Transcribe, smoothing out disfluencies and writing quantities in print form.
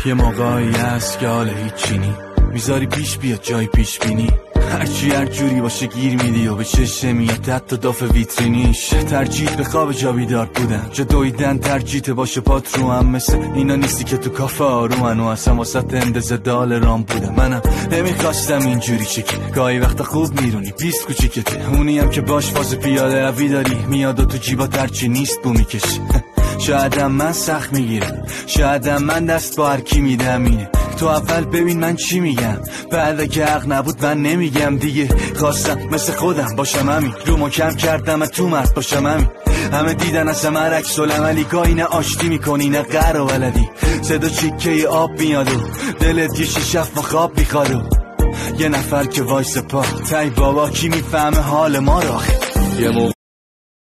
یه موقعی هست که حال هیچی نی، میذاری پیش بیاد جای پیش بینی، هرچی هر جوری باشه گیر میدی و به چشه میاد حتی داف ویترینیش. ترجیح به خواب جا بیدار بودن، جا دویدن ترجیح باشه پات رو هم، مثل اینا نیستی که تو کافه آرومن و اصلا واسط اندازه دال رام بودم. منم نمیخواستم اینجوری چکی، گاهی وقتا خوب میرونی 20 کوچیکته، اونی هم که باش فاز پیاده روی داری میاد و تو جیبا ترچی نیست بو میکشی. شایدم من سخت میگیرم، شایدم من دست با هرکی میدم، اینه تو اول ببین من چی میگم، بعد اگه حق نبود من نمیگم دیگه. خواستم مثل خودم باشم همین، رو کم کردم تو مرد باشم همین. همه دیدن از من عکس العملی، گاهی نه آشتی میکنی نه قهر و ولدی، صدا چیکه آب میاد و دلت یه شیشف و خواب میخواد و یه نفر که وایس پا تای بابا کی میفهمه حال ما رو آخه. یه موقع